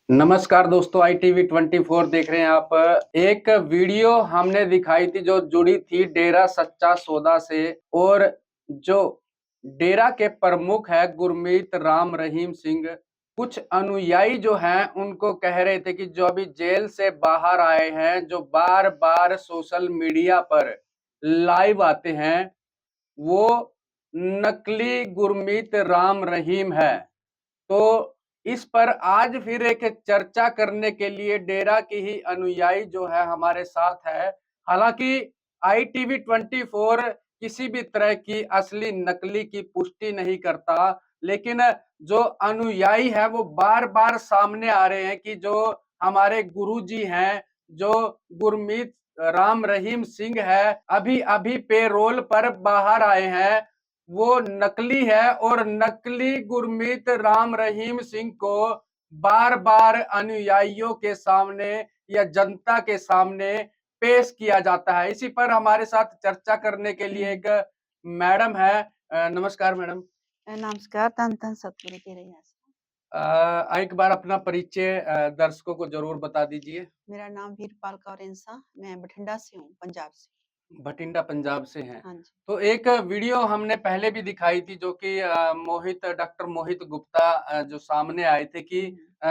नमस्कार दोस्तों, ITV24 देख रहे हैं आप। एक वीडियो हमने दिखाई थी जो जुड़ी थी डेरा सच्चा सौदा से, और जो डेरा के प्रमुख है गुरमीत राम रहीम सिंह, कुछ अनुयायी जो हैं उनको कह रहे थे कि जो अभी जेल से बाहर आए हैं, जो बार-बार सोशल मीडिया पर लाइव आते हैं, वो नकली गुरमीत राम रहीम है। तो इस पर आज फिर एक चर्चा करने के लिए डेरा की ही अनुयायी जो है हमारे साथ है। हालाँकि ITV24 किसी भी तरह की असली नकली की पुष्टि नहीं करता, लेकिन जो अनुयायी है वो बार-बार सामने आ रहे हैं कि जो हमारे गुरुजी हैं, जो गुरमीत राम रहीम सिंह है, अभी-अभी पैरोल पर बाहर आए हैं, वो नकली है, और नकली गुरमीत राम रहीम सिंह को बार-बार अनुयायियों के सामने या जनता के सामने पेश किया जाता है। इसी पर हमारे साथ चर्चा करने के लिए एक मैडम है। नमस्कार मैडम। नमस्कार, धन धन सतगुरु तेरे आस। एक बार अपना परिचय दर्शकों को ज़रूर बता दीजिए। मेरा नाम वीरपाल कौर इंसा, मैं बठिंडा से हूँ, पंजाब से। भटिंडा पंजाब से हैं। हाँ जी। तो एक वीडियो हमने पहले भी दिखाई थी जो कि डॉक्टर मोहित गुप्ता जो सामने आए थे कि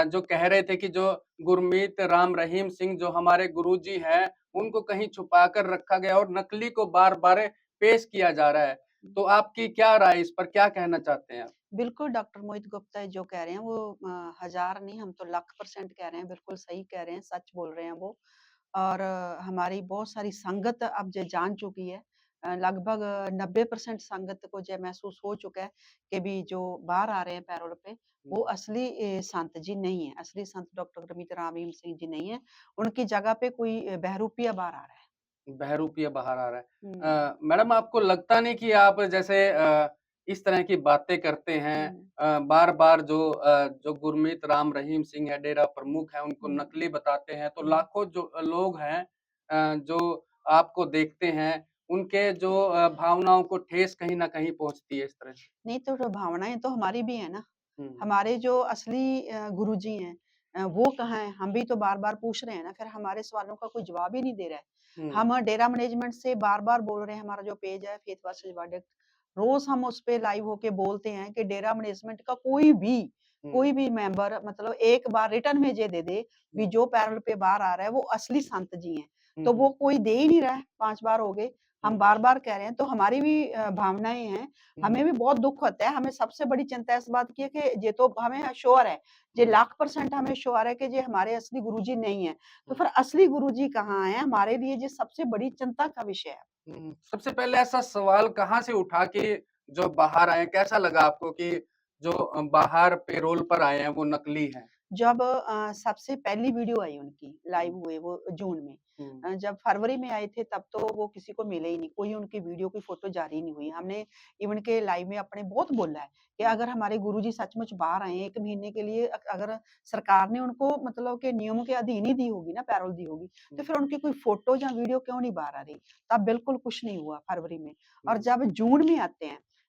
जो कह रहे थे कि जो गुरमीत राम रहीम सिंह जो हमारे गुरुजी हैं, उनको कहीं छुपा कर रखा गया और नकली को बार-बार पेश किया जा रहा है। तो आपकी क्या राय इस पर, क्या कहना चाहते हैं आप? बिल्कुल, डॉक्टर मोहित गुप्ता जो कह रहे हैं वो हज़ार नहीं, हम तो लाख % कह रहे हैं, बिल्कुल सही कह रहे हैं, सच बोल रहे हैं वो। और हमारी बहुत सारी संगत अब जे जान चुकी है। लगभग 90% संगत को जे महसूस हो चुका है कि भी जो बाहर आ रहे हैं पैरोल पे, वो असली संत जी नहीं है। असली संत डॉक्टर गुरमीत राम रहीम सिंह जी नहीं है। उनकी जगह पे कोई बहरूपिया बाहर आ रहा है। बहरूपिया बाहर आ रहा है। हुँ, मैडम आपको लगता नहीं कि आप जैसे इस तरह की बातें करते हैं, हुँ, बार-बार जो गुरमीत राम रहीम सिंह है, डेरा प्रमुख है, उनको हुँ, नकली बताते हैं, तो हुँ। लाखों जो लोग हैं जो आपको देखते हैं, उनके जो भावनाओं को ठेस कहीं न कहीं पहुँचती है इस तरह से। नहीं तो जो भावनाएँ तो हमारी भी है ना। हुँ, हमारे जो असली गुरुजी हैं, वो कहाँ हैं? हम भी तो बार-बार पूछ रहे हैं ना, फिर हमारे सवालों का कोई जवाब ही नहीं दे रहा है। हुँ, हम डेरा मैनेजमेंट से बार-बार बोल रहे हैं, हमारा जो पेज है फेथ वर्सेस वर्डिक्ट, रोज़ हम उस पे लाइव होके बोलते हैं कि डेरा मैनेजमेंट का हुँ, कोई भी मेंबर मतलब एक बार रिटर्न में ये दे दे, कि हुँ, जो पैरोल पे बाहर आ रहा है वो असली संत जी हैं। हुँ, तो वो हुँ, कोई दे ही नहीं रहा है, 5 बार हो गए। हम हुँ, बार-बार कह रहे हैं, तो हमारी भी भावनाएँ हैं। हुँ, हमें भी बहुत दुःख होता है, हमें सबसे बड़ी चिंता इस बात की है कि ये तो हमें श्योर है, ये हुँ, लाख % हमें श्योर है कि ये हमारे असली गुरुजी नहीं है। तो हुँ। फिर असली गुरुजी कहाँ हैं? हमारे लिए ये सबसे बड़ी चिंता का विषय है। सबसे पहले ऐसा सवाल कहाँ से उठा कि जो बाहर आए, कैसा लगा आपको कि जो बाहर पैरोल पर आए हैं वो नकली हैं? जब सबसे पहली वीडियो आई उनकी, लाइव हुँ, हुए वो जून में। हुँ, जब फरवरी में आए थे तब तो वो किसी को मिले ही नहीं, कोई उनकी वीडियो की फ़ोटो जारी नहीं हुई। हमने इवन के लाइव में अपने बहुत बोला है कि हुँ, अगर हमारे गुरुजी सचमुच बाहर आए हैं 1 महीने के लिए, अगर सरकार ने उनको मतलब के नियमों के अधीन ही दी होगी ना, पैरोल दी होगी, तो हुँ, फिर उनकी कोई फ़ोटो या वीडियो क्यों नहीं बाहर आ रही? तब बिल्कुल कुछ नहीं हुआ फरवरी में। और हुँ, जब जून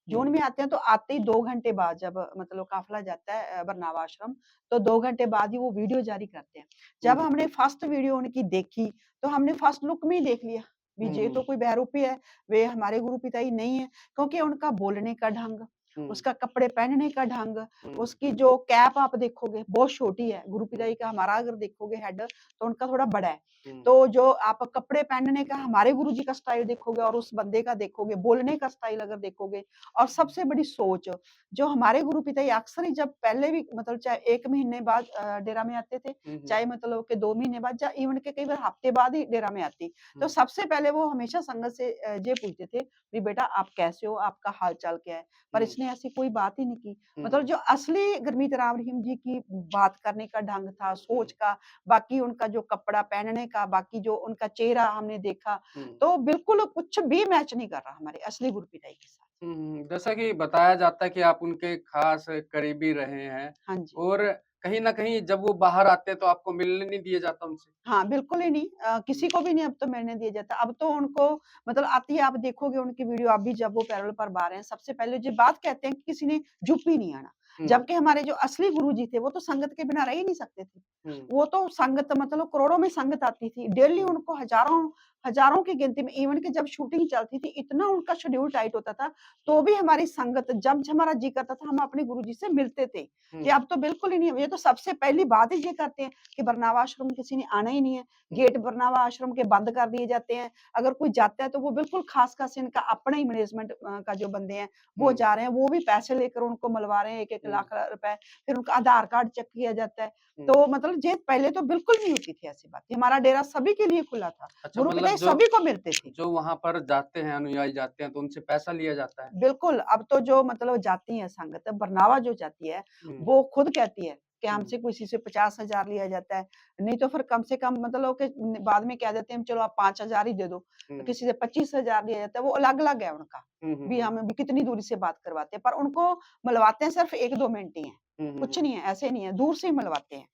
हुँ, में आते हैं तो आते ही 2 घंटे बाद जब मतलब काफ़िला जाता है बरनावा आश्रम, तो 2 घंटे बाद ही वो वीडियो जारी करते हैं। हुँ, जब हमने फर्स्ट वीडियो उनकी देखी, तो हमने फर्स्ट लुक में ही देख लिया, भी हुँ, ये हुँ, तो कोई बहरूपी है, वे हमारे गुरु पिता ही नहीं है। क्योंकि उनका बोलने का ढंग, हुँ, उसका कपड़े पहनने का ढंग, हुँ, उसकी जो कैप आप देखोगे बहुत छोटी है, गुरु हुँ, पिताई का हमारा अगर देखोगे हेड, तो उनका थोड़ा बड़ा है। हुँ, तो जो आप कपड़े पहनने का हमारे गुरुजी का स्टाइल देखोगे और उस बंदे का देखोगे, बोलने का स्टाइल अगर देखोगे, और सबसे बड़ी सोच जो हमारे गुरु पिताजी अक्सर ही जब पहले भी मतलब चाहे 1 महीने बाद डेरा में आते थे, हुँ, हुँ, चाहे मतलब के 2 महीने बाद या इवन के कई बार हफ्ते बाद ही डेरा में आती। तो हुँ, सबसे पहले वो हमेशा संगत से ये पूछते थे, "भी बेटा आप कैसे हो? आपका हाल-चाल क्या है?" पर हुँ, इसने ऐसी कोई बात ही नहीं की। मतलब हुँ, जो असली गुरमीत राम रहीम जी की बात करने का ढंग था, हुँ, सोच का, बाकी उनका जो कपड़ा पहनने का, बाकी जो उनका चेहरा हमने देखा, हुँ। तो बिल्कुल कुछ भी मैच नहीं कर रहा हमारे असली गुरु पिताई के साथ। हुँ, हुँ। जैसा कि बताया जाता है कि आप उनके ख़ास करीबी रहे हैं, हाँ जी। और कहीं न कहीं जब वो बाहर आते हैं तो आपको मिलने नहीं दिया जाता उनसे? हाँ, बिल्कुल ही नहीं। हुँ, किसी को भी नहीं अब तो मिलने दिया जाता। अब तो उनको मतलब आती है, आप देखोगे उनकी वीडियो अभी जब वो पैरोल पर बाहर हैं, सबसे पहले जो बात कहते हैं कि किसी ने चुप ही नहीं आना। जबकि हमारे जो असली गुरुजी थे वो तो संगत के बिना रह ही नहीं सकते थे। वो तो संगत मतलब करोड़ों में संगत आती थी। डेली उनको हज़ारों हज़ारों की गिनती में इवन कि जब शूटिंग चलती थी इतना उनका शेड्यूल टाइट होता था, तो भी हमारी संगत जब हमारा जी करता था हम अपने गुरुजी से मिलते थे। ये अब तो बिल्कुल ही नहीं है। ये तो सबसे पहली बात ही ये करते हैं कि बरनावा आश्रम में किसी ने आना ही नहीं है। गेट बरनावा आश्रम के बंद कर दिए जाते हैं। अगर कोई जाता है तो वो बिल्कुल खास इनका अपना ही मैनेजमेंट का जो बंदे हैं वो जा रहे हैं, वो भी पैसे लेकर उनको मलवा रहे हैं 1-1 लाख रुपए, फिर उनका आधार कार्ड चेक किया जाता है। तो मतलब ये पहले तो बिल्कुल नहीं होती थी ऐसी बात। हमारा डेरा सभी के लिए खुला था। अच्छा, गुरु मतलब पिताजी सभी को मिलते थे। जो वहाँ पर जाते हैं, अनुयायी जाते हैं, तो उनसे पैसा लिया जाता है? बिल्कुल, अब तो जो मतलब जाती है संगत, बरनावा जो जाती है, वो खुद कहती है कि हमसे किसी से 50,000 लिया जाता है, नहीं तो फिर कम से कम मतलब कि बाद में कह देते हैं चलो आप 5,000 ही दे दो, किसी से 25,000 लिया जाता है, वो अलग-अलग है उनका। भी हम भी कितनी दूरी से बात करवाते हैं, पर उनको मलवाते हैं सिर्फ 1-2 मिनट ही हैं, कुछ नहीं है, ऐसे नहीं है, दूर से ही मलवाते हैं।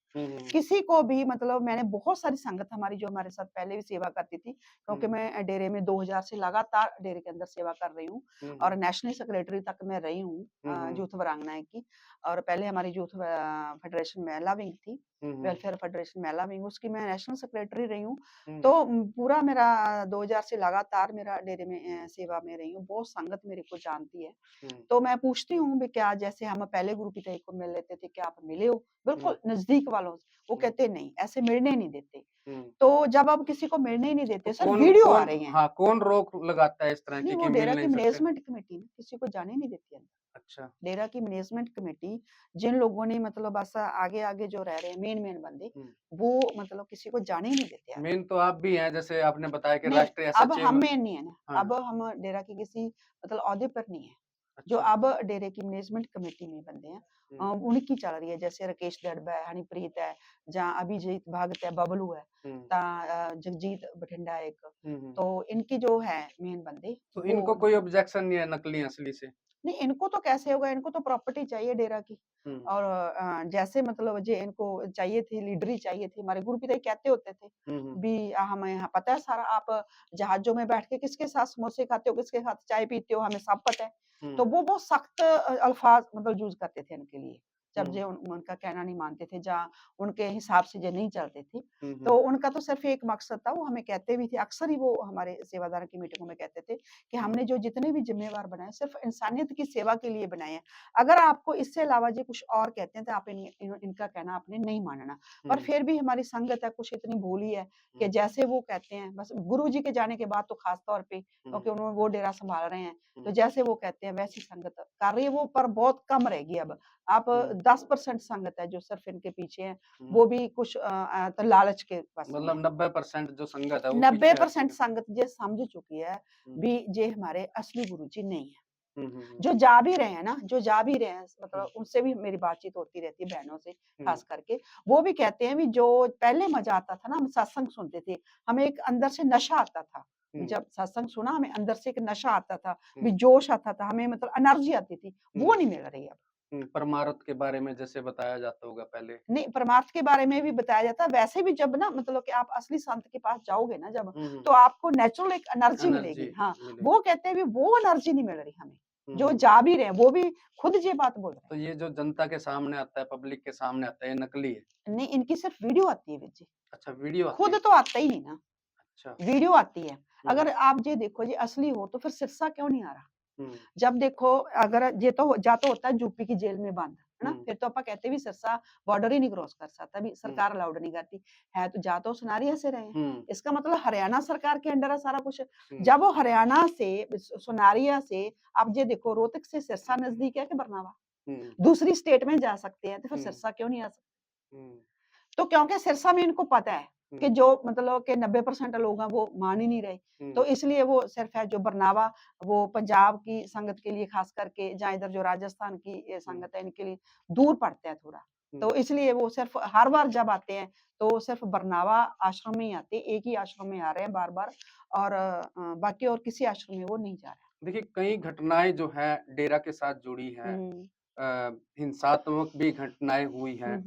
किसी को भी मतलब मैंने बहुत सारी संगत हमारी जो हमारे साथ पहले भी सेवा करती थी, क्योंकि मैं डेरे में 2000 से लगातार डेरे के अंदर सेवा कर रही हूँ और नेशनल सेक्रेटरी तक मैं रही हूँ यूथ वीरांगनाएं की। और पहले हमारी यूथ फेडरेशन महिला विंग थी, वेलफेयर फेडरेशन महिला विंग, उसकी मैं नेशनल सेक्रेटरी रही हूँ। तो पूरा मेरा 2000 से लगातार मेरा डेरे में सेवा में रही हूँ। बहुत संगत मेरे को जानती है। तो मैं पूछती हूँ भी क्या, जैसे हम पहले गुरु पिताजी को मिल लेते थे, क्या आप मिले हो? बिल्कुल नजदीक वालों से। वो कहते नहीं, ऐसे मिलने नहीं देते। तो जब अब किसी को मिलने ही नहीं देते, सर वीडियो आ रही हैं। हाँ, कौन रोक लगाता है इस तरह नहीं, की वो कि डेरा मिल की नहीं सकते? मैनेजमेंट कमेटी ना किसी को जाने नहीं देती अंदर। अच्छा। डेरा की मैनेजमेंट कमेटी, जिन लोगों ने मतलब बस आगे जो रह रहे हैं मेन बंदे, वो मतलब किसी को जाने ही नहीं देते अंदर। मेन तो आप भी हैं, जैसे आपने बताया कि नहीं, राष्ट्रीय अब सचिव। हम मेन नहीं है ना, हाँ। अब हम डेरा के किसी मतलब ओहदे पर नहीं है। जो अच्छा। अब डेरे की मैनेजमेंट कमेटी में बंदे हैं, उनकी चल रही है। जैसे राकेश दड़बा है, हनीप्रीत है, जहाँ अभिजीत भगत है, बबलू है, जगजीत बठिंडा एक, तो इनकी जो है मेन बंदे तो वो इनको कोई ऑब्जेक्शन नहीं है नकली असली से? नहीं, इनको तो कैसे होगा, इनको तो प्रॉपर्टी चाहिए डेरा की। और जैसे मतलब जे इनको चाहिए थी, लीडरी चाहिए थी। हमारे गुरु पिताजी कहते होते थे भी हमें यहाँ पता है सारा, आप जहाज़ों में बैठ के किसके साथ समोसे खाते हो, किसके साथ चाय पीते हो, हमें सब पता है। तो वो बहुत सख्त अल्फाज मतलब यूज़ करते थे इनके लिए। जब जे उनका कहना नहीं मानते थे, जहाँ उनके हिसाब से जे नहीं चलते थे, तो उनका तो सिर्फ एक मकसद था, वो हमें कहते भी थे, अक्सर ही वो हमारे सेवादार की मीटिंगों में कहते थे कि हमने जो जितने भी ज़िम्मेवार बनाए, सिर्फ इंसानियत की सेवा के लिए बनाए हैं। अगर आपको इससे अलावा जी कुछ और कहते हैं तो आप इनका कहना आपने नहीं मानना। पर फिर भी हमारी संगत है कुछ इतनी भोली है कि जैसे वो कहते हैं, बस गुरुजी के जाने के बाद तो खास तौर पे, क्योंकि उन्होंने वो डेरा संभाल रहे हैं, तो जैसे वो कहते हैं वैसी संगत कर रही है वो, पर बहुत कम रहेगी अब। आप 10% संगत है जो सिर्फ इनके पीछे है, वो भी कुछ तो लालच के बस में है। मतलब 90% जो संगत है वो पीछे 90% है। संगत ये समझ चुकी है भी ये हमारे असली गुरुजी नहीं है। हम्म, हम्म, जो जा भी रहे हैं ना, जो जा भी रहे हैं, मतलब उनसे भी मेरी बातचीत होती रहती है, बहनों से खास करके। वो भी कहते हैं भी जो पहले मजा आता था ना, हम सत्संग सुनते थे, हमें एक अंदर से नशा आता था। जब सत्संग सुना हमें अंदर से एक नशा आता था, भी जोश आता था, हमें मतलब एनर्जी आती थी, वो नहीं मिल रही अब। परमार्थ के बारे में जैसे बताया जाता होगा पहले। नहीं, परमार्थ के बारे में भी बताया जाता है, वैसे भी जब ना मतलब कि आप असली संत के पास जाओगे ना जब, तो आपको नेचुरल एक एनर्जी मिलेगी। हाँ, वो कहते हैं भी वो एनर्जी नहीं मिल रही हमें, जो जा भी रहे हैं, वो भी खुद ये बात बोल रहे तो ये जो जनता के सामने आता है, पब्लिक के सामने आता है, ये नकली है? हैं। नहीं, इनकी सिर्फ वीडियो आती है वीर जी, अच्छा, वीडियो आती खुद है? तो आता ही नहीं ना, अच्छा। वीडियो आती है। अगर आप ये देखो जी असली हो तो फिर सिरसा क्यों नहीं आ रहा? जब देखो अगर ये तो जा तो होता है यूपी की जेल में बंद, है ना? फिर तो ਆਪਾਂ कहते भी सिरसा बॉर्डर ही नहीं क्रॉस कर सकता, भी सरकार अलाउड नहीं करती। है तो जा तो सुनारिया से रहे हैं। इसका मतलब हरियाणा सरकार के अंडर है सारा कुछ। जब वो हरियाणा से सुनारिया से, आप ये देखो रोहतक से सिरसा नजदीक है कि बरनावा? दूसरी स्टेट में जा सकते हैं, तो फिर सिरसा क्यों नहीं आ सकते? तो क्योंकि सिरसा में इनको पता है कि जो मतलब कि 90% लोग हैं वो मान ही नहीं रहे, तो इसलिए वो सिर्फ है जो बरनावा, वो पंजाब की संगत के लिए खास करके, जहाँ इधर जो राजस्थान की ये संगत है इनके लिए दूर पड़ता है थोड़ा, तो इसलिए वो सिर्फ हर बार जब आते हैं तो सिर्फ बरनावा आश्रम में ही आते हैं, एक ही आश्रम में आ रहे हैं बार बार, और बाकी और किसी आश्रम में वो नहीं जा रहे। देखिए, कई घटनाएं जो है डेरा के साथ जुड़ी हैं, हिंसात्मक भी घटनाएं हुई हैं,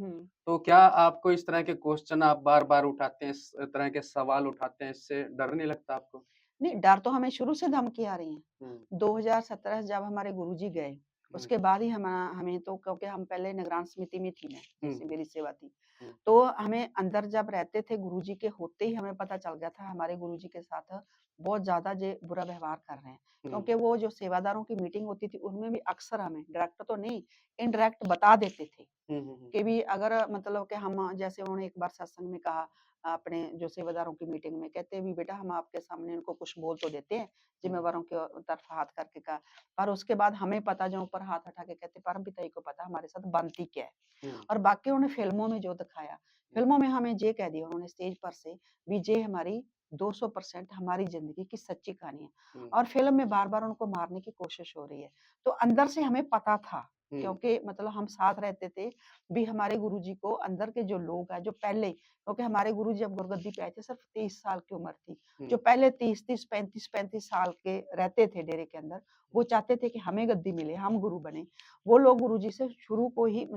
तो क्या आपको इस तरह के क्वेश्चन आप बार-बार उठाते हैं, इस तरह के सवाल उठाते हैं, इससे डर नहीं लगता आपको? नहीं, डर तो हमें शुरू से धमकी आ रही है। 2017 जब हमारे गुरुजी गए, हुँ, उसके बाद ही हमें तो, क्योंकि हम पहले निगरान समिति में थी मैं, हुँ, जैसे मेरी सेवा थी। हुँ, तो हमें अंदर जब रहते थे गुरुजी के होते ही हमें पता चल गया था हमारे गुरुजी के साथ बहुत ज़्यादा ये बुरा व्यवहार कर रहे हैं। हुँ, क्योंकि वो जो सेवादारों की मीटिंग होती थी उनमें भी अक्सर हमें डायरेक्ट तो नहीं, इनडायरेक्ट बता देते थे। हुँ, हुँ, हुँ, कि भी अगर मतलब कि हम, जैसे उन्होंने एक बार सत्संग में कहा अपने जो सेवादारों की मीटिंग में, कहते हैं भी बेटा हम आपके सामने उनको कुछ बोल तो देते हैं, हुँ, जिम्मेवारों के तरफ हाथ करके कहा, पर उसके बाद हमें पता, जो ऊपर हाथ उठा के कहते परम पिता जी को पता हमारे साथ बनती क्या है। हुँ, और बाकी उन्होंने फ़िल्मों में जो दिखाया, हुँ, फ़िल्मों में हमें ये कह दिया उन्होंने स्टेज पर से भी ये हमारी 200% हमारी ज़िंदगी की सच्ची कहानी है। हुँ, और फ़िल्म में बार-बार उनको मारने की कोशिश हो रही है। तो अंदर से हमें पता था, हुँ, क्योंकि मतलब हम साथ रहते थे, भी हमारे गुरुजी को अंदर के जो लोग हैं, जो पहले, क्योंकि हमारे गुरुजी जब गुरगद्दी पे आए थे सिर्फ 23 साल की उम्र थी। जो हुँ, पहले 30-30, 35-35 साल के रहते थे डेरे के अंदर, वो चाहते थे कि हमें गद्दी मिले, हम गुरु बने। वो लोग गुरुजी से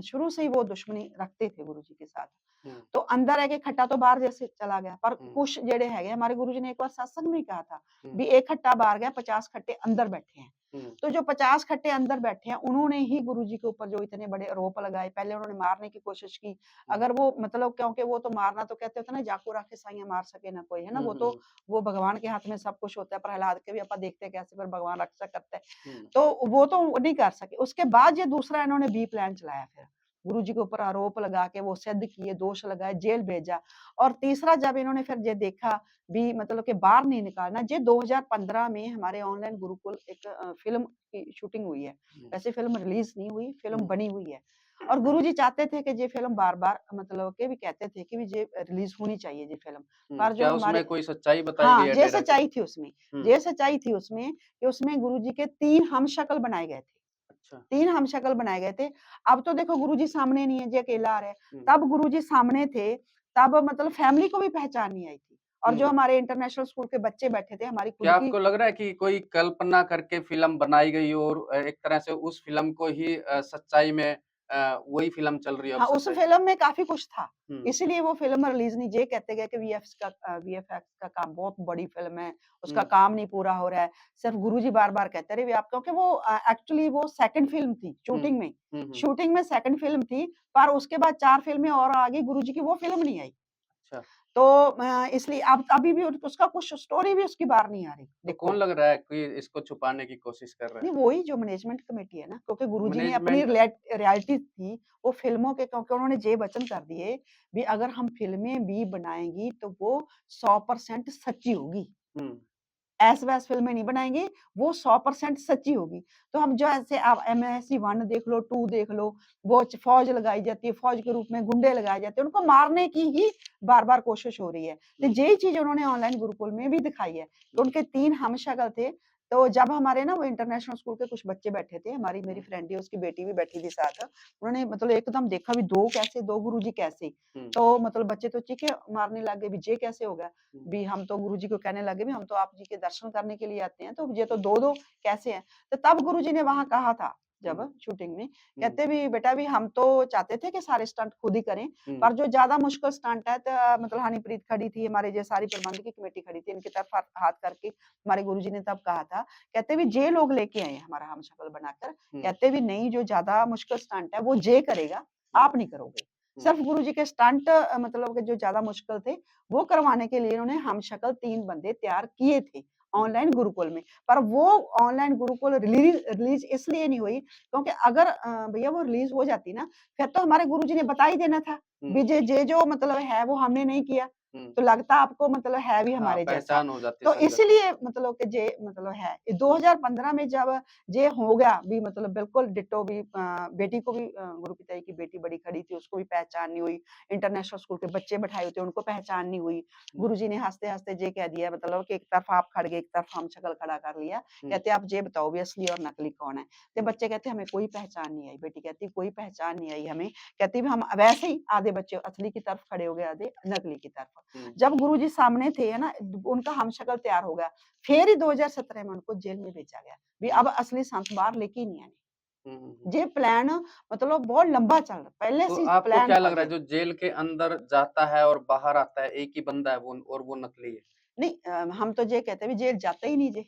शुरू से ही वो दुश्मनी रखते थे गुरुजी के साथ। हुँ, तो अंदर है कि खट्टा तो बाहर जैसे चला गया, पर हुँ, कुछ जेड़े हैगे, हमारे गुरुजी ने एक बार सत्संग में ही कहा था, हुँ, भी एक खट्टा बाहर गया, 50 खट्टे अंदर बैठे हैं। हुँ, तो जो 50 खट्टे अंदर बैठे हैं, उन्होंने ही गुरुजी के ऊपर जो इतने बड़े आरोप लगाए, पहले उन्होंने मारने की कोशिश की। हुँ, अगर वो मतलब, क्योंकि वो तो मारना तो कहते होते हैं ना, जाको राखे साइयाँ मार सके ना कोई, है ना? हुँ, वो हुँ, तो हुँ, वो भगवान के हाथ में सब कुछ होता है, प्रहलाद के भी ਆਪਾਂ देखते हैं कैसे फिर भगवान रक्षा करता है। हुँ, तो वो तो नहीं कर सके। उसके बाद ये दूसरा इन्होंने बी प्लान चलाया फिर। गुरुजी के ऊपर आरोप लगा के वो सिद्ध किए, दोष लगाए, जेल भेजा। और तीसरा जब इन्होंने फिर ये देखा भी मतलब कि बाहर नहीं निकालना, ये 2015 में हमारे ऑनलाइन गुरुकुल एक फ़िल्म की शूटिंग हुई है। हुँ, वैसे फ़िल्म रिलीज़ नहीं हुई, फ़िल्म हुँ, बनी हुई है। और गुरुजी चाहते थे कि ये फ़िल्म बार-बार मतलब के भी कहते थे कि भी ये रिलीज़ होनी चाहिए ये फ़िल्म। हुँ, पर जो क्या हमारे, उसमें कोई सच्चाई बताई गई हाँ, है ये डेरा की? सच्चाई थी उसमें। हुँ, ये सच्चाई थी उसमें कि उसमें गुरुजी के 3 हमशक्ल बनाए गए थे। अच्छा, 3 हमशक्ल बनाए गए थे। अब तो देखो गुरुजी सामने नहीं है, ये अकेला आ रहा है। हुँ, तब गुरुजी सामने थे, तब मतलब फैमिली को भी पहचान नहीं आई थी। और जो हुँ। हमारे इंटरनेशनल स्कूल के बच्चे बैठे थे, हमारी खुद क्या की, आपको लग रहा है कि कोई कल्पना करके फ़िल्म बनाई गई हो और एक तरह से उस फ़िल्म को ही सच्चाई में वही फ़िल्म चल रही है अब हाँ, उस सच्चाई? फ़िल्म में काफ़ी कुछ था। हुँ, इसीलिए वो फ़िल्म रिलीज़ नहीं, ये कहते गए कि वीएफएक्स का काम बहुत बड़ी फ़िल्म है, उसका हुँ, काम नहीं पूरा हो रहा है। सिर्फ़ गुरुजी बार-बार कहते रहे भी आप, क्योंकि वो एक्चुअली वो सेकंड फ़िल्म थी हुँ, शूटिंग में। हुँ, हुँ, शूटिंग में सेकंड फ़िल्म थी, पर उसके बाद 4 फ़िल्में और आ गई, गुरुजी की वो फ़िल्म नहीं आई। अच्छा। तो इसलिए अब अभी भी उसका कुछ स्टोरी भी उसकी बाहर नहीं आ रही, तो कौन देखो। लग रहा है कि इसको छुपाने की कोशिश कर रहा नहीं, है? वही जो मैनेजमेंट कमेटी है ना, क्योंकि गुरुजी ने अपनी मैनेजमेंट रियलिटी थी, वो फ़िल्मों के, क्योंकि उन्होंने ये वचन कर दिए, भी अगर हम फ़िल्में भी बनाएँगी तो वो 100% सच्ची होगी। हुँ, ऐस-वैस फ़िल्में नहीं बनाएँगे, वो 100% सच्ची होगी। तो हम जो ऐसे आप एमएससी 1 देख लो, 2 देख लो, वो फ़ौज लगाई जाती है, फ़ौज के रूप में गुंडे लगाए जाते हैं, उनको मारने की ही बार-बार कोशिश हो रही है। तो हुँ, यही चीज़ उन्होंने ऑनलाइन गुरुकुल में भी दिखाई है, कि हुँ, उनके 3 हमशक्ल थे। तो जब हमारे ना वो इंटरनेशनल स्कूल के कुछ बच्चे बैठे थे, हमारी मेरी हुँ, फ्रेंड है, उसकी बेटी भी बैठी थी साथ। उन्होंने मतलब एकदम देखा भी 2 कैसे, 2 गुरुजी कैसे? हुँ, तो मतलब बच्चे तो चीखें मारने लग गए, भी ये कैसे हो गया? हुँ, भी हम तो गुरुजी को कहने लगे भी हम तो आप जी के दर्शन करने के लिए आते हैं, तो ये तो हुँ, 2-2 कैसे हैं? तो तब गुरुजी ने वहाँ कहा था, जब हुँ, शूटिंग में, हुँ, कहते भी बेटा भी हम तो चाहते थे कि सारे स्टंट खुद ही करें, हुँ, पर जो ज़्यादा मुश्किल स्टंट है तो मतलब हनीप्रीत खड़ी थी, हमारी जो सारी प्रबंधकी कमेटी खड़ी थी, इनकी तरफ हाथ हाथ करके हमारे गुरुजी ने तब कहा था, कहते भी ये लोग लेके आए हैं हमारा हमशक्ल बनाकर, हुँ, कहते भी नहीं जो ज़्यादा मुश्किल स्टंट है वो ये करेगा, हुँ, आप नहीं करोगे। हुँ, सिर्फ गुरुजी के स्टंट मतलब कि जो ज़्यादा मुश्किल थे, वो करवाने के लिए इन्होंने हमशक्ल 3 बंदे तैयार किए थे, हुँ, ऑनलाइन गुरुकुल में। पर वो ऑनलाइन गुरुकुल रिलीज़ इसलिए नहीं हुई, क्योंकि अगर भैया वो रिलीज़ हो जाती ना, फिर तो हमारे गुरुजी ने बता ही देना था, हुँ, भी जे जो मतलब है वो हमने नहीं किया, हुँ। तो लगता आपको मतलब है भी हाँ, हमारे जैसा। पहचान हो जाती तो संगत की। इसलिए मतलब कि जे मतलब है, हुँ, 2015 में जब ये हो गया भी मतलब बिल्कुल डिट्टो भी बेटी को भी गुरुपिता जी की बेटी बड़ी खड़ी थी, उसको भी पहचान नहीं हुई। इंटरनेशनल स्कूल के बच्चे बैठाए हुए थे, उनको पहचान नहीं हुई। हुँ, गुरुजी ने हँसते-हँसते ये कह दिया मतलब कि एक तरफ आप खड़ गए, एक तरफ हम शक्ल खड़ा कर लिया। हुँ, कहते आप ये बताओ भी असली और नकली कौन है? तो हुँ, बच्चे कहते हमें कोई पहचान नहीं आई। बेटी कहती कोई पहचान नहीं आई हमें। कहती भी हम वैसे ही आधे बच्चे असली की तरफ खड़े हो गए, आधे नकली की तरफ। हुँ, जब गुरुजी सामने थे, है ना, उनका हमशक्ल तैयार हो गया। फिर ही 2017 में उनको जेल में भेजा गया। भी हुँ, अब असली संत बाहर लेके ही नहीं आने। हुँ, हुँ, हुँ। ये प्लान मतलब बहुत लंबा चल रहा, पहले तो से ही आपको प्लान क्या था लग रहा है ये। जो जेल के अंदर जाता है और बाहर आता है, एक ही बंदा है वो और वो नकली है? नहीं हम तो ये कहते हैं भी जेल जाता ही नहीं जे।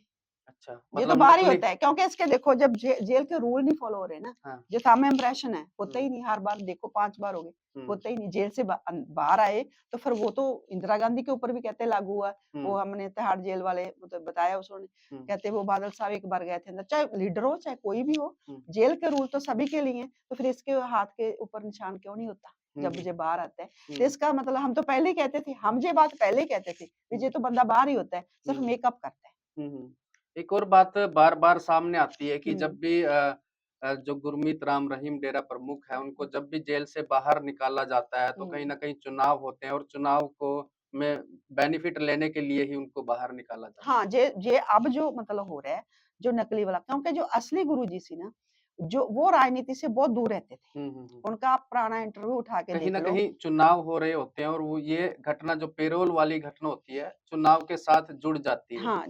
अच्छा, ये तो मतलब बाहर ही नकली। होता है क्योंकि इसके देखो जब जेल के रूल नहीं फॉलो हो रहे ना, हाँ। जो थंब इम्प्रेशन है होता हुँ, ही नहीं, हर बार देखो 5 बार हो गए, हुँ, होता ही नहीं। जेल से बाहर आए तो फिर वो तो इंदिरा गांधी के ऊपर भी कहते हैं लागू हुआ। वो हुँ, हमने तिहाड़ जेल वाले मतलब बताया उसने, हुँ, कहते वो बादल साहब एक बार गए थे अंदर, चाहे लीडर हो चाहे कोई भी हो, हुँ, जेल के रूल तो सभी के लिए हैं, तो फिर इसके हाथ के ऊपर निशान क्यों नहीं होता हुँ, जब हुँ, ये बाहर आता है। तो हुँ, इसका मतलब हम तो पहले ही कहते थे, हम ये बात पहले ही कहते थे कि ये हुँ, तो बंदा बाहर ही होता है, सिर्फ हुँ, मेकअप करता है। हुँ, हुँ। एक और बात बार-बार सामने आती है कि हम्म जब भी जो गुरमीत राम रहीम डेरा प्रमुख है, उनको जब भी जेल से बाहर निकाला जाता है, तो कहीं हम्म न कहीं चुनाव होते हैं और चुनाव को में बेनिफिट लेने के लिए ही उनको बाहर निकाला जाता हाँ, ये अब जो मतलब हो रहा है, जो नकली वाला, क्योंकि जो असली गुरुजी सी ना, जो वो राजनीति से बहुत दूर रहते थे। है। हुँ, हुँ, हुँ। उनका आप पुराना इंटरव्यू उठा के कहीं देख न लो। कहीं चुनाव हो रहे होते हैं और वो ये घटना जो पेरोल वाली घटना होती है, चुनाव के साथ जुड़ जाती है। हाँ,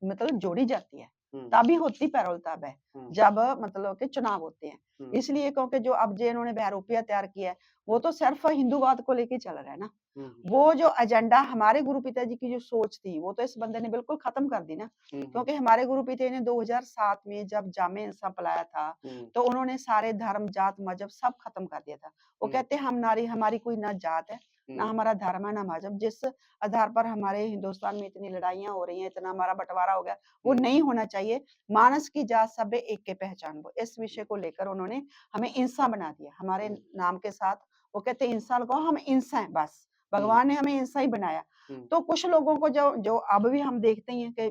मतलब जोड़ी जाती है, हुँ, तभी होती पैरोल तब है, हुँ, जब मतलब के चुनाव होते हैं। हुँ, इसलिए क्योंकि जो अब जो इन्होंने बहरूपिया तैयार किया है, वो हुँ, तो सिर्फ़ हिंदूवाद को लेके चल रहा है ना। हुँ, हुँ, वो जो एजेंडा हमारे गुरु पिताजी की जो सोच थी, वो तो इस बंदे ने बिल्कुल खत्म कर दी ना। हुँ, हुँ, क्योंकि हमारे गुरु पिता ने 2007 में जब जामिया-हिंसा फैलाया था, हुँ, तो उन्होंने सारे धर्म, जात, मज़हब सब खत्म कर दिया था। वो हुँ, कहते हैं हम नारी हमारी कोई ना जात है, ना हुँ, हमारा धर्म है, ना मज़हब। जिस आधार पर हमारे हिंदुस्तान में इतनी लड़ाइयाँ हो रही हैं, इतना हमारा बँटवारा हो गया, वो हुँ, नहीं होना चाहिए। मानस की जात सबे एक के पहचान वो। इस विषय को लेकर उन्होंने हमें इंसान बना दिया। हमारे हुँ, नाम के साथ वो कहते हैं इंसान को हम इंसान हैं बस। हुँ, भगवान ने हमें इंसान ही बनाया। हुँ, तो कुछ लोगों को जो जो अब भी हम देखते ही हैं कि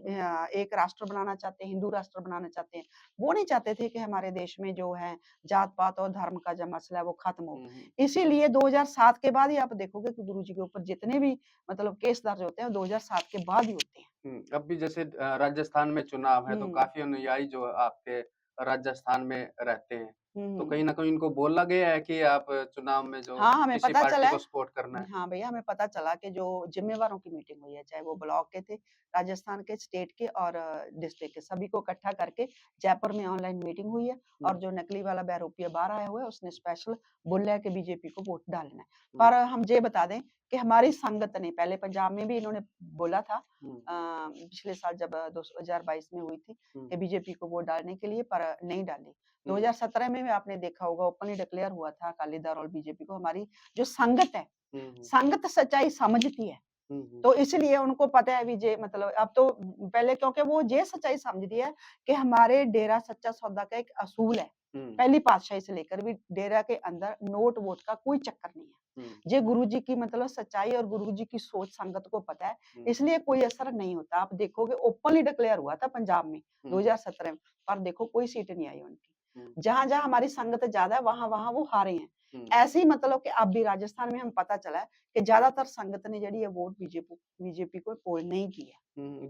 एक राष्ट्र बनाना चाहते हैं, हिंदू राष्ट्र बनाना चाहते हैं। वो नहीं चाहते थे कि हमारे देश में जो है जात-पात और धर्म का जो मसला है वो खत्म हो। हुँ, हुँ, इसीलिए 2007 के बाद ही आप देखोगे कि गुरुजी के ऊपर जितने भी मतलब केस दर्ज होते हैं, वो 2007 के बाद ही होते हैं। हुँ। अब भी जैसे राजस्थान में चुनाव है, तो हुँ। काफ़ी अनुयायी जो आपके राजस्थान में रहते हैं। हुँ, तो हुँ। कहीं न कहीं इनको बोला गया है कि आप चुनाव में जो हाँ, हमें किसी पता चला पार्टी को है। सपोर्ट करना है? हाँ, भैया हमें पता चला कि जो ज़िम्मेवारों की मीटिंग हुई है, चाहे वो ब्लॉक के थे, राजस्थान के, स्टेट के और डिस्ट्रिक्ट के, सभी को इकट्ठा करके जयपुर में ऑनलाइन मीटिंग हुई है हुँ, और जो नकली वाला बहरूपिया बाहर आया हुआ है, उसने स्पेशल बोला है कि बीजेपी को वोट डालना है। हुँ, पर हम ये बता दें कि हमारी संगत ने पहले पंजाब में भी इन्होंने बोला था हुँ, पिछले साल जब 2022 में हुई थी हुँ, कि बीजेपी को वोट डालने के लिए पर नहीं डाली। हुँ, 2017 में भी आपने देखा होगा ओपनली डिक्लेयर हुआ था अकाली दल और बीजेपी को हमारी जो संगत है, हुँ, हुँ, संगत सच्चाई समझती है। हुँ, हुँ, तो इसलिए उनको पता है भी जे मतलब अब तो पहले क्योंकि वो ये सच्चाई समझती है कि हमारे डेरा सच्चा सौदा का एक असूल है। हुँ, पहली पातशाही से लेकर भी डेरा के अंदर नोट वोट का कोई चक्कर नहीं है। हुँ, ये गुरुजी की मतलब सच्चाई और गुरुजी की सोच संगत को पता है, हुँ, इसलिए कोई असर नहीं होता। आप देखोगे ओपनली डिक्लेयर हुआ था पंजाब में हुँ, 2017 में, पर देखो कोई सीट नहीं आई उनकी। हुँ, जहाँ-जहाँ हमारी संगत ज़्यादा है, वहाँ-वहाँ वो हारे हैं। हुँ, ऐसे ही मतलब कि अब भी राजस्थान में हमें पता चला है कि ज़्यादातर संगत ने ਜਿਹੜੀ है वोट बीजेपी को पोल नहीं की है। हुँ।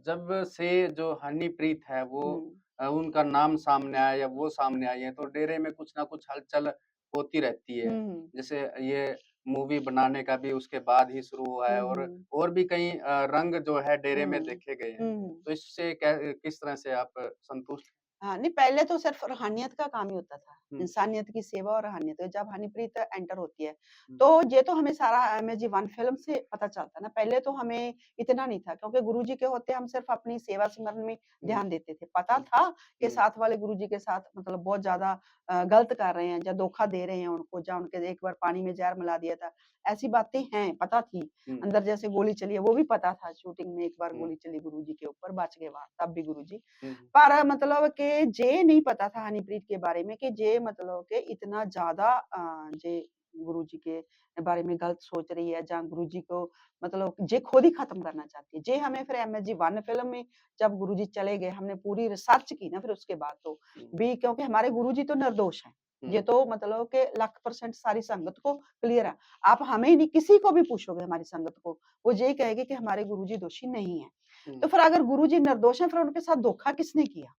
जब से जो हनीप्रीत है वो हुँ। उनका नाम सामने आया या वो सामने आई है, तो डेरे में कुछ न कुछ हलचल होती रहती है। हुँ, हुँ। जैसे ये मूवी बनाने का भी उसके बाद ही शुरू हुआ है हुँ, हुँ। और भी कई रंग जो है डेरे में हुँ। देखे गए हैं। हुँ, हुँ। तो इससे किस तरह से आप संतुष्ट हाँ, नहीं पहले तो सिर्फ़ रूहानियत का काम ही होता था, हुँ, इंसानियत की सेवा और रूहानियत। जब हनीप्रीत एंटर होती है, हुँ, तो ये तो हमें सारा एमएजी 1 फ़िल्म से पता चलता है ना, पहले तो हमें इतना नहीं था क्योंकि गुरुजी के होते हम सिर्फ़ अपनी सेवा सिमरन में हुँ, ध्यान देते थे। पता हुँ, था कि हुँ, साथ वाले गुरुजी के साथ मतलब बहुत ज़्यादा गलत कर रहे हैं, या धोखा दे रहे हैं उनको, या उनके एक बार पानी में ज़हर मिला दिया था। ऐसी बातें हैं, पता थी। हुँ, अंदर जैसे गोली चली है, वो भी पता था, शूटिंग में एक बार हुँ, गोली चली गुरुजी के ऊपर, बच गए वहाँ, तब भी गुरुजी। हुँ, पर मतलब कि जे नहीं पता था हनीप्रीत के बारे में कि जे मतलब कि इतना ज़्यादा जे गुरुजी के बारे में गलत सोच रही है, जहाँ गुरुजी को मतलब जे खुद ही खत्म करना चाहती है। जे हमें फिर एमएसजी 1 फ़िल्म में जब गुरुजी चले गए, हमने पूरी रिसर्च की ना फिर उसके बाद तो हुँ, भी, क्योंकि हमारे गुरुजी तो निर्दोष हैं। ये हुँ, तो मतलब कि लाख % सारी संगत को क्लियर है। आप हमें नहीं, किसी को भी पूछोगे हमारी संगत को, वो यही कहेगी कि हमारे गुरुजी दोषी नहीं हैं। हुँ, तो फिर अगर गुरुजी निर्दोष हैं, फिर उनके साथ धोखा किसने किया?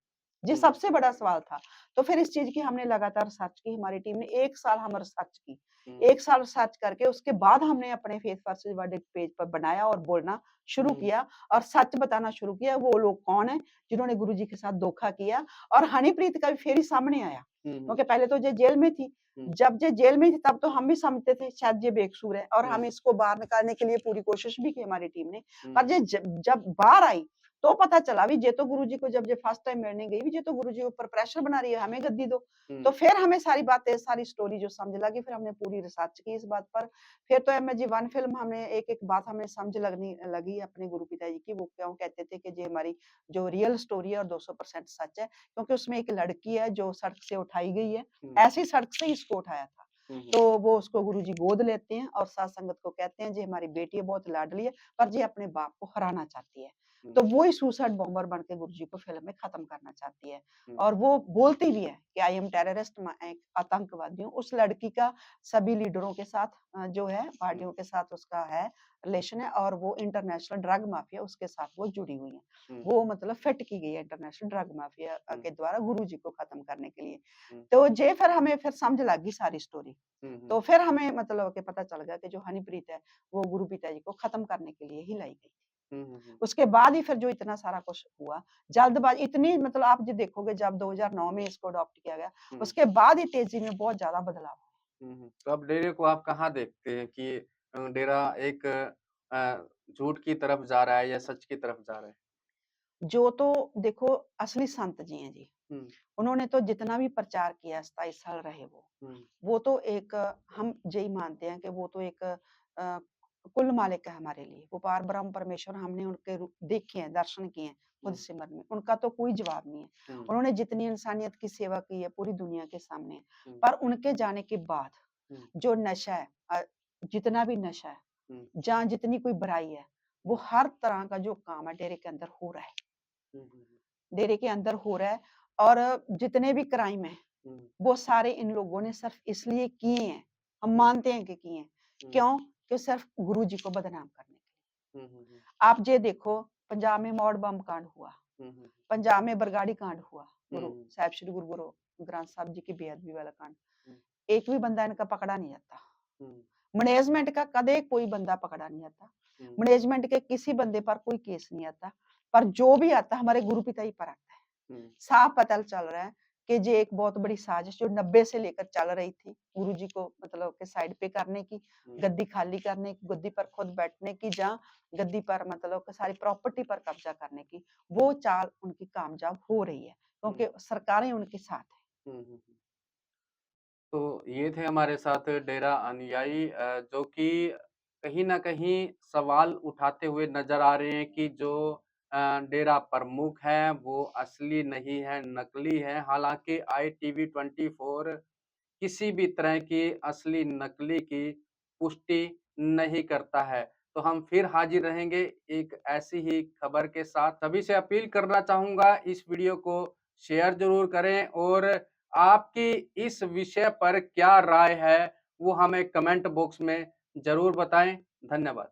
ये हुँ, सबसे बड़ा सवाल था। तो फिर इस चीज़ की हमने लगातार रिसर्च की, हमारी टीम ने 1 साल हम रिसर्च की। हुँ, 1 साल रिसर्च करके उसके बाद हमने अपने फेस वर्सेस वर्डिक्ट पेज पर बनाया और बोलना शुरू हुँ, किया और सच बताना शुरू किया, वो लोग कौन हैं, जिन्होंने गुरुजी के साथ धोखा किया। और हनीप्रीत का भी फिर ही सामने आया, हुँ, हुँ, क्योंकि पहले तो ये जेल में थी। हुँ, जब ये जेल में थी तब तो हम भी समझते थे शायद ये बेकसूर है और हुँ, हम इसको बाहर निकालने के लिए पूरी कोशिश भी की हमारी टीम ने। हुँ, पर ये जब बाहर आई, तो पता चला भी जे तो गुरुजी को जब जे फर्स्ट टाइम मिलने गई भी जे तो गुरुजी ऊपर प्रेशर बना रही है, हमें गद्दी दो। तो फिर हमें सारी बातें, सारी स्टोरी जो समझ लगी, फिर हमने पूरी रिसर्च की इस बात पर। फिर तो MSG 1 फिल्म हमें एक-एक बात हमें समझ लगनी लगी अपने गुरु पिताजी की, वो क्यों कहते थे कि ये हमारी जो रियल स्टोरी है और 200% सच है, क्योंकि उसमें एक लड़की है जो सड़क से उठाई गई है, ऐसी सड़क से ही इसको उठाया था। तो वो उसको गुरुजी गोद लेते हैं और साथ संगत को कहते हैं, "जी हमारी बेटी है, बहुत लाडली है, पर ये अपने बाप को हराना चाहती है।" तो वो ही सुसाइड बॉम्बर बन के गुरुजी को फिल्म में खत्म करना चाहती है। और वो बोलती भी है कि आई एम टेररिस्ट, मैं एक आतंकवादी हूँ। उस लड़की का सभी लीडरों के साथ जो है पार्टियों के साथ उसका है रिलेशन है, और वो इंटरनेशनल ड्रग माफिया उसके साथ वो जुड़ी हुई है। वो मतलब फिट की गई है इंटरनेशनल ड्रग माफिया के द्वारा गुरुजी को खत्म करने के लिए। तो ये फिर हमें फिर समझ लग गई सारी स्टोरी। तो फिर हमें मतलब कि पता चल गया कि जो हनीप्रीत है वो गुरु पिताजी को खत्म करने के लिए ही लाई गई थी। उसके बाद ही फिर जो इतना सारा कुछ हुआ, जल्दबाजी इतनी, मतलब आप जो देखोगे जब 2009 में इसको अडॉप्ट किया गया, उसके बाद ही तेजी में बहुत ज्यादा बदलाव हुआ। तो अब डेरे को आप कहाँ देखते हैं कि डेरा एक झूठ की तरफ जा रहा है या सच की तरफ जा रहा है? जो तो देखो असली संत जी हैं जी, हुँ, उन्होंने तो जितना भी प्रचार किया 27 साल रहे हुँ, वो तो एक हम यही मानते हैं कि वो तो एक कुल मालिक है हमारे लिए। वो पार ब्रह्म परमेश्वर, हमने उनके रूप देखे हैं, दर्शन किए हैं खुद हुँ, सिमर में। उनका तो कोई जवाब नहीं है। हुँ, उन्होंने जितनी इंसानियत की सेवा की है पूरी दुनिया के सामने। हुँ, पर उनके जाने के बाद हुँ, जो नशा है, जितना भी नशा है, हुँ, जहाँ जितनी कोई बुराई है, वो हुँ, हर तरह का जो काम है डेरे के अंदर हो रहा है। हुँ, हुँ, डेरे के अंदर हो रहा है, और जितने भी क्राइम हैं हुँ, वो सारे इन लोगों ने सिर्फ इसलिए किए हैं, हम हुँ, मानते हैं कि किए हैं। हुँ, क्यों? कि सिर्फ गुरुजी को बदनाम करने के हुँ, हुँ, हुँ, लिए। आप ये देखो, पंजाब में मौड़ बम कांड हुआ, हुँ, हुँ, पंजाब में बरगाड़ी कांड हुआ, गुरु हुँ, साहिब श्री गुरु ग्रंथ साहब जी की बेअदबी वाला कांड। हुँ, एक भी बंदा इनका पकड़ा नहीं जाता। हुँ, मैनेजमेंट का कदे कोई बंदा पकड़ा नहीं जाता। हुँ, मैनेजमेंट के किसी बंदे पर कोई केस नहीं आता, पर जो भी आता है हमारे गुरु पिता ही पर आता है। हुँ, साफ पता चल रहा है कि ये एक बहुत बड़ी साजिश जो 90 से लेकर चल रही थी, गुरुजी को मतलब कि साइड पे करने की, हुँ, गद्दी खाली करने की, गद्दी पर खुद बैठने की, जहाँ गद्दी पर मतलब कि सारी प्रॉपर्टी पर कब्जा करने की, वो चाल उनकी कामयाब हो रही है, हुँ, क्योंकि सरकारें उनके साथ है। हुँ, हुँ, हुँ। तो ये थे हमारे साथ डेरा अनुयायी जो कि कहीं न कहीं सवाल उठाते हुए नज़र आ रहे हैं कि जो डेरा प्रमुख है वो असली नहीं है, नकली है। हालाँकि ITV 24 किसी भी तरह की असली नकली की पुष्टि नहीं करता है। तो हम फिर हाज़िर रहेंगे एक ऐसी ही खबर के साथ। सभी से अपील करना चाहूँगा इस वीडियो को शेयर ज़रूर करें और आपकी इस विषय पर क्या राय है वो हमें कमेंट बॉक्स में ज़रूर बताएँ। धन्यवाद।